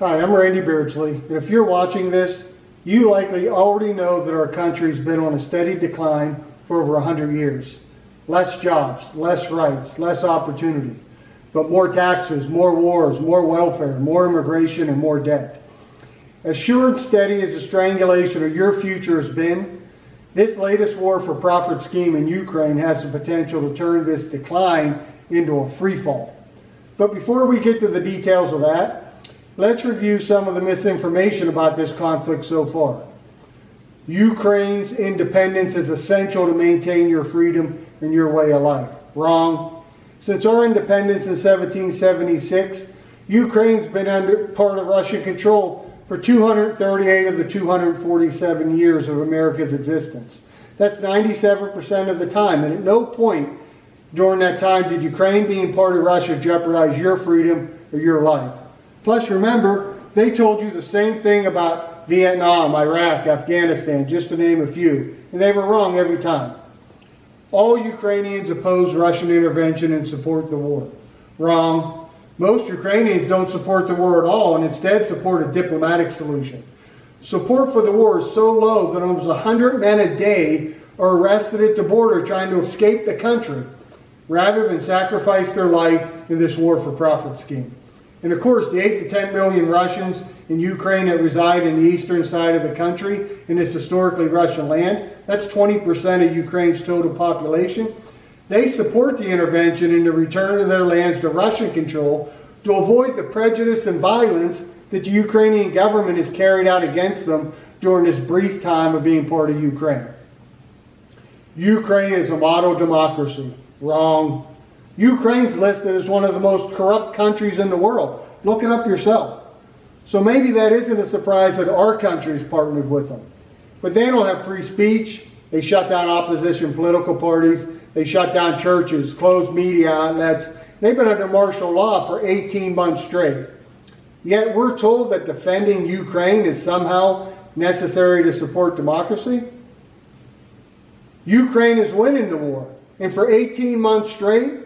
Hi, I'm Randy Beardsley, and if you're watching this, you likely already know that our country's been on a steady decline for over 100 years. Less jobs, less rights, less opportunity, but more taxes, more wars, more welfare, more immigration, and more debt. As sure and steady as the strangulation of your future has been, this latest war for profit scheme in Ukraine has the potential to turn this decline into a free fall. But before we get to the details of that, let's review some of the misinformation about this conflict so far. Ukraine's independence is essential to maintain your freedom and your way of life. Wrong. Since our independence in 1776, Ukraine's been under part of Russian control for 238 of the 247 years of America's existence. That's 97% of the time, and at no point during that time did Ukraine being part of Russia jeopardize your freedom or your life. Plus, remember, they told you the same thing about Vietnam, Iraq, Afghanistan, just to name a few, and they were wrong every time. All Ukrainians oppose Russian intervention and support the war. Wrong. Most Ukrainians don't support the war at all and instead support a diplomatic solution. Support for the war is so low that almost 100 men a day are arrested at the border trying to escape the country, rather than sacrifice their life in this war for profit scheme. And of course, the 8 to 10 million Russians in Ukraine that reside in the eastern side of the country, in this historically Russian land, that's 20% of Ukraine's total population. They support the intervention and the return of their lands to Russian control to avoid the prejudice and violence that the Ukrainian government has carried out against them during this brief time of being part of Ukraine. Ukraine is a model democracy. Wrong. Ukraine's listed as one of the most corrupt countries in the world. Look it up yourself. So maybe that isn't a surprise that our country's partnered with them. But they don't have free speech. They shut down opposition political parties. They shut down churches, closed media outlets. They've been under martial law for 18 months straight. Yet we're told that defending Ukraine is somehow necessary to support democracy. Ukraine is winning the war. And for 18 months straight,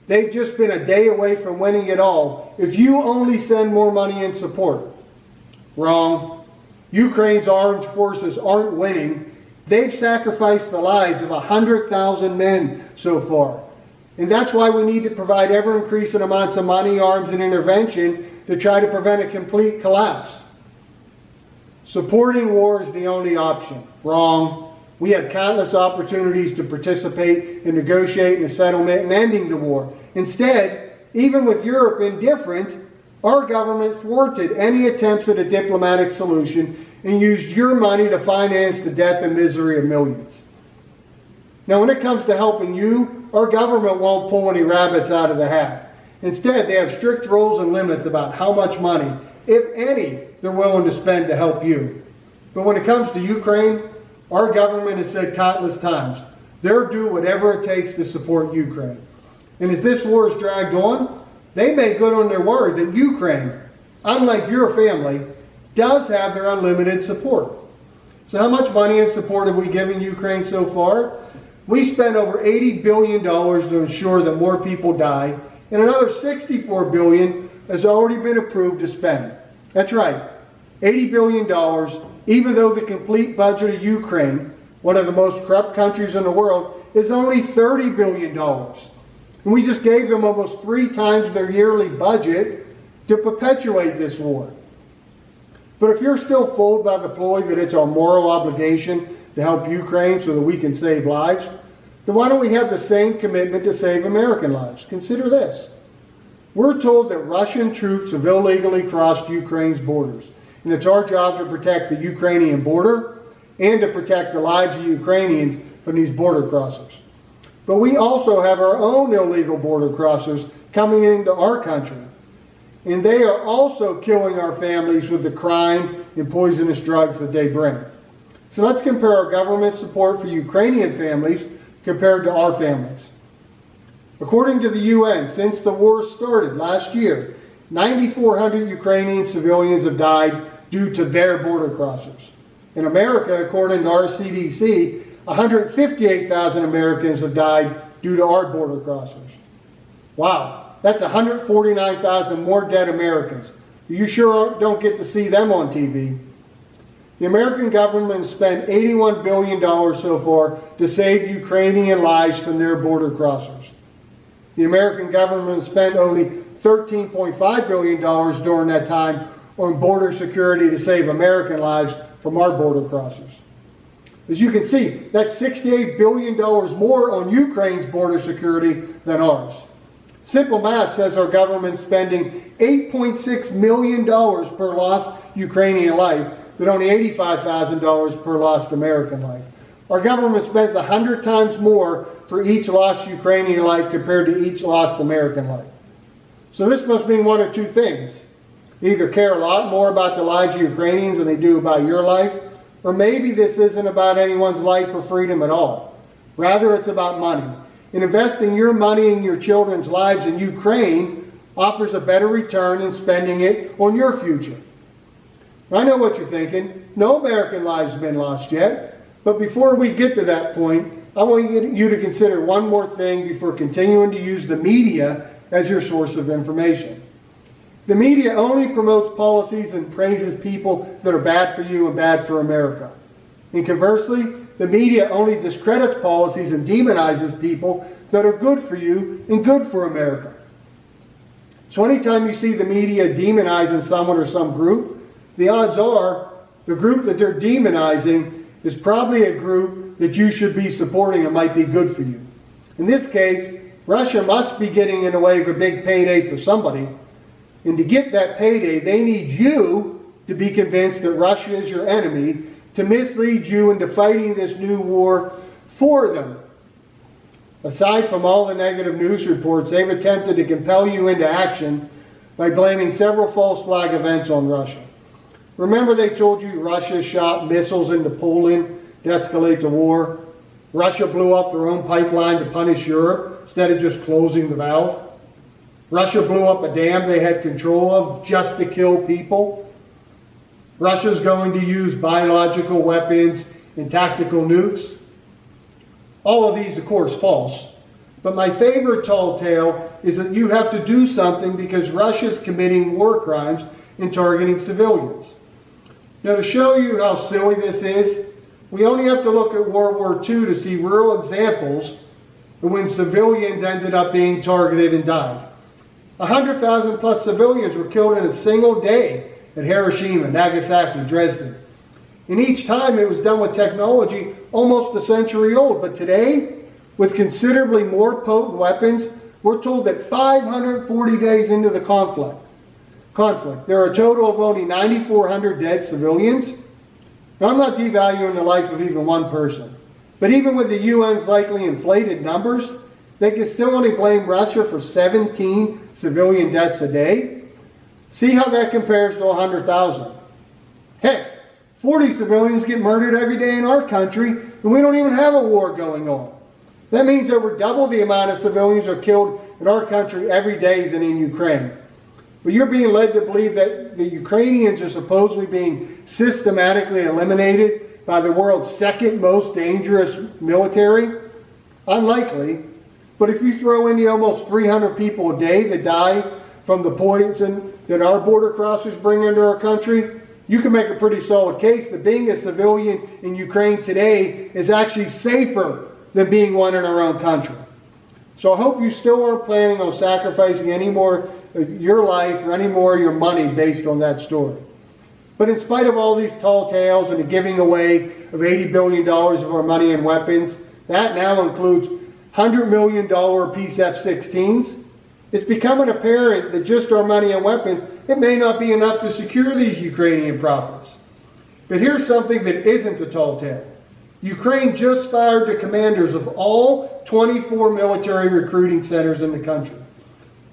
they've just been a day away from winning it all if you only send more money in support. Wrong. Ukraine's armed forces aren't winning. They've sacrificed the lives of 100,000 men so far. And that's why we need to provide ever-increasing amounts of money, arms, and intervention to try to prevent a complete collapse. Supporting war is the only option. Wrong. We had countless opportunities to participate and negotiate in a settlement and ending the war. Instead, even with Europe indifferent, our government thwarted any attempts at a diplomatic solution and used your money to finance the death and misery of millions. Now, when it comes to helping you, our government won't pull any rabbits out of the hat. Instead, they have strict rules and limits about how much money, if any, they're willing to spend to help you. But when it comes to Ukraine, our government has said countless times, they'll do whatever it takes to support Ukraine. And as this war is dragged on, they made good on their word that Ukraine, unlike your family, does have their unlimited support. So how much money and support have we given Ukraine so far? We spent over $80 billion to ensure that more people die, and another $64 billion has already been approved to spend. That's right, $80 billion, even though the complete budget of Ukraine, one of the most corrupt countries in the world, is only $30 billion. And we just gave them almost 3 times their yearly budget to perpetuate this war. But if you're still fooled by the ploy that it's our moral obligation to help Ukraine so that we can save lives, then why don't we have the same commitment to save American lives? Consider this. We're told that Russian troops have illegally crossed Ukraine's borders. And it's our job to protect the Ukrainian border and to protect the lives of Ukrainians from these border crossers. But we also have our own illegal border crossers coming into our country. And they are also killing our families with the crime and poisonous drugs that they bring. So let's compare our government support for Ukrainian families compared to our families. According to the UN, since the war started last year, 9,400 Ukrainian civilians have died due to their border crossers. In America, according to our CDC, 158,000 Americans have died due to our border crossers. Wow, that's 149,000 more dead Americans. You sure don't get to see them on TV. The American government spent $81 billion so far to save Ukrainian lives from their border crossers. The American government spent only $13.5 billion during that time on border security to save American lives from our border crossers. As you can see, that's $68 billion more on Ukraine's border security than ours. Simple math says our government's spending $8.6 million per lost Ukrainian life, but only $85,000 per lost American life. Our government spends 100 times more for each lost Ukrainian life compared to each lost American life. So this must mean one of two things. They either care a lot more about the lives of Ukrainians than they do about your life, or maybe this isn't about anyone's life or freedom at all. Rather, it's about money. And investing your money in your children's lives in Ukraine offers a better return than spending it on your future. I know what you're thinking. No American lives have been lost yet. But before we get to that point, I want you to consider one more thing before continuing to use the media as your source of information. The media only promotes policies and praises people that are bad for you and bad for America. And conversely, the media only discredits policies and demonizes people that are good for you and good for America. So anytime you see the media demonizing someone or some group, the odds are the group that they're demonizing is probably a group that you should be supporting and might be good for you. In this case, Russia must be getting in the way of a big payday for somebody. And to get that payday, they need you to be convinced that Russia is your enemy, to mislead you into fighting this new war for them. Aside from all the negative news reports, they've attempted to compel you into action by blaming several false flag events on Russia. Remember they told you Russia shot missiles into Poland to escalate the war? Russia blew up their own pipeline to punish Europe instead of just closing the valve? Russia blew up a dam they had control of just to kill people? Russia's going to use biological weapons and tactical nukes? All of these, of course, false. But my favorite tall tale is that you have to do something because Russia's committing war crimes and targeting civilians. Now, to show you how silly this is, we only have to look at World War II to see real examples of when civilians ended up being targeted and died. 100,000 plus civilians were killed in a single day at Hiroshima, Nagasaki, Dresden. And each time it was done with technology almost a century old. But today, with considerably more potent weapons, we're told that 540 days into the conflict, there are a total of only 9,400 dead civilians. Now, I'm not devaluing the life of even one person. But even with the UN's likely inflated numbers, they can still only blame Russia for 17 civilian deaths a day. See how that compares to 100,000. Heck, 40 civilians get murdered every day in our country, and we don't even have a war going on. That means over double the amount of civilians are killed in our country every day than in Ukraine. But you're being led to believe that the Ukrainians are supposedly being systematically eliminated by the world's second most dangerous military? Unlikely. But if you throw in the almost 300 people a day that die from the poison that our border crossers bring into our country, you can make a pretty solid case that being a civilian in Ukraine today is actually safer than being one in our own country. So I hope you still aren't planning on sacrificing any more of your life or any more of your money based on that story. But in spite of all these tall tales and the giving away of $80 billion of our money and weapons, that now includes $100 million piece F-16s, it's becoming apparent that just our money and weapons, it may not be enough to secure these Ukrainian profits. But here's something that isn't a tall tale. Ukraine just fired the commanders of all 24 military recruiting centers in the country.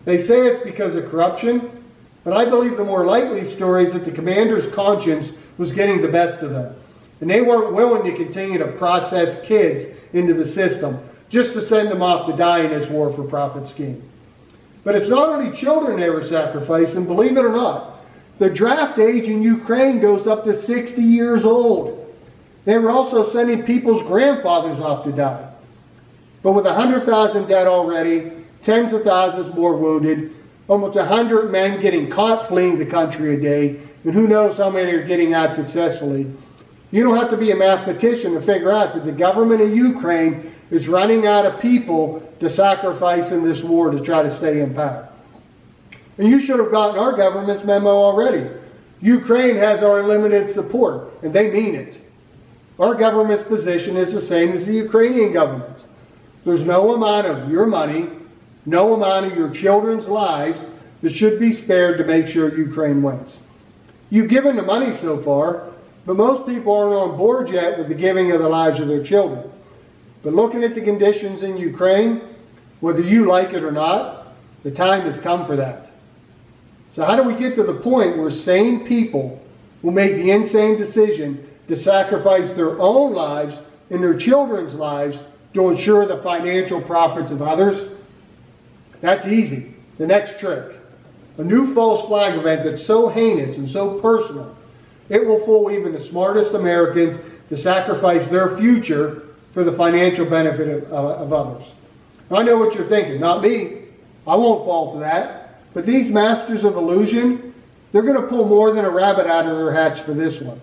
They say it's because of corruption, but I believe the more likely story is that the commander's conscience was getting the best of them. And they weren't willing to continue to process kids into the system just to send them off to die in this war for profit scheme. But it's not only children they were sacrificing, believe it or not. The draft age in Ukraine goes up to 60 years old. They were also sending people's grandfathers off to die. But with 100,000 dead already, tens of thousands more wounded, almost 100 men getting caught fleeing the country a day, and who knows how many are getting out successfully. You don't have to be a mathematician to figure out that the government of Ukraine is running out of people to sacrifice in this war to try to stay in power. And you should have gotten our government's memo already. Ukraine has our unlimited support, and they mean it. Our government's position is the same as the Ukrainian government's. There's no amount of your money, no amount of your children's lives that should be spared to make sure Ukraine wins. You've given the money so far, but most people aren't on board yet with the giving of the lives of their children. But looking at the conditions in Ukraine, whether you like it or not, the time has come for that. So how do we get to the point where sane people will make the insane decision to sacrifice their own lives and their children's lives to ensure the financial profits of others? That's easy. The next trick. A new false flag event that's so heinous and so personal, it will fool even the smartest Americans to sacrifice their future for the financial benefit of others. I know what you're thinking. Not me. I won't fall for that. But these masters of illusion, they're going to pull more than a rabbit out of their hats for this one.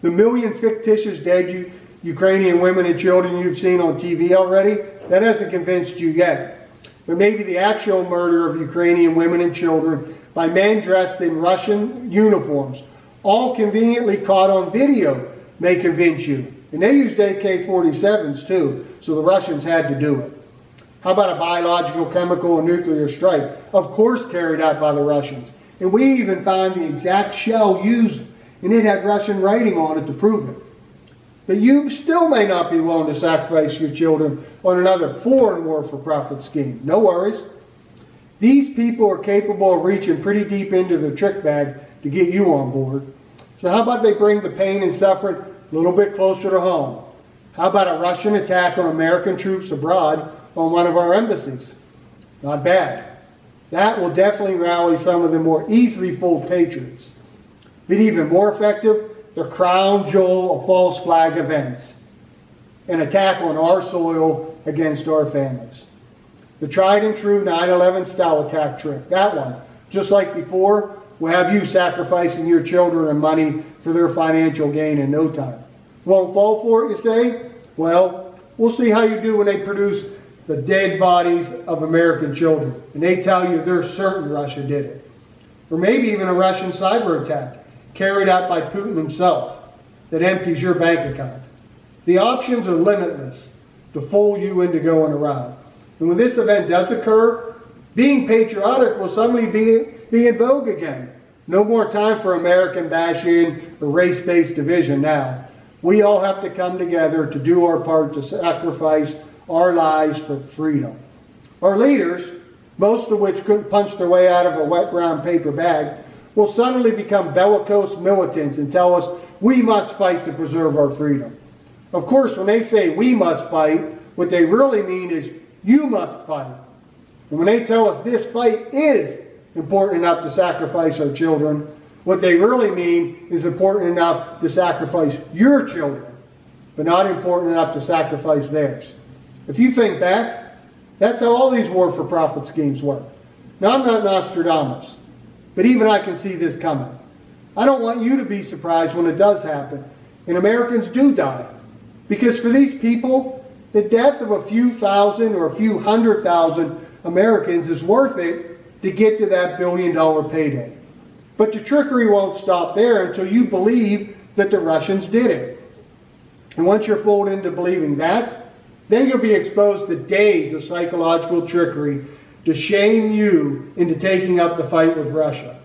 The million fictitious dead Ukrainian women and children you've seen on TV already, that hasn't convinced you yet. But maybe the actual murder of Ukrainian women and children by men dressed in Russian uniforms, all conveniently caught on video, may convince you. And they used AK-47s too, so the Russians had to do it. How about a biological, chemical, and nuclear strike? Of course carried out by the Russians. And we even found the exact shell used, and it had Russian writing on it to prove it. But you still may not be willing to sacrifice your children on another foreign war-for-profit scheme. No worries. These people are capable of reaching pretty deep into their trick bag to get you on board. So how about they bring the pain and suffering a little bit closer to home? How about a Russian attack on American troops abroad on one of our embassies? Not bad. That will definitely rally some of the more easily fooled patriots. But even more effective, the crown jewel of false flag events. An attack on our soil against our families. The tried and true 9/11 style attack trick. That one, just like before, will have you sacrificing your children and money for their financial gain in no time. Won't fall for it, you say? Well, we'll see how you do when they produce the dead bodies of American children. And they tell you they're certain Russia did it. Or maybe even a Russian cyber attack carried out by Putin himself that empties your bank account. The options are limitless to fool you into going around. And when this event does occur, being patriotic will suddenly be in vogue again. No more time for American bashing or race-based division now. We all have to come together to do our part to sacrifice our lives for freedom. Our leaders, most of which couldn't punch their way out of a wet brown paper bag, will suddenly become bellicose militants and tell us we must fight to preserve our freedom. Of course, when they say we must fight, what they really mean is you must fight. And when they tell us this fight is important enough to sacrifice our children, what they really mean is important enough to sacrifice your children, but not important enough to sacrifice theirs. If you think back, that's how all these war-for-profit schemes work. Now, I'm not Nostradamus, but even I can see this coming. I don't want you to be surprised when it does happen, and Americans do die. Because for these people, the death of a few thousand or a few 100,000 Americans is worth it to get to that billion-dollar payday. But the trickery won't stop there until you believe that the Russians did it. And once you're fooled into believing that, then you'll be exposed to days of psychological trickery to shame you into taking up the fight with Russia.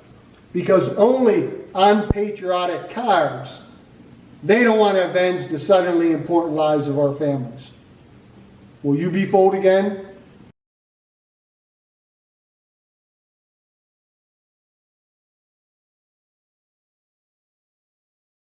Because only unpatriotic cowards, they don't want to avenge the suddenly important lives of our families. Will you be fooled again?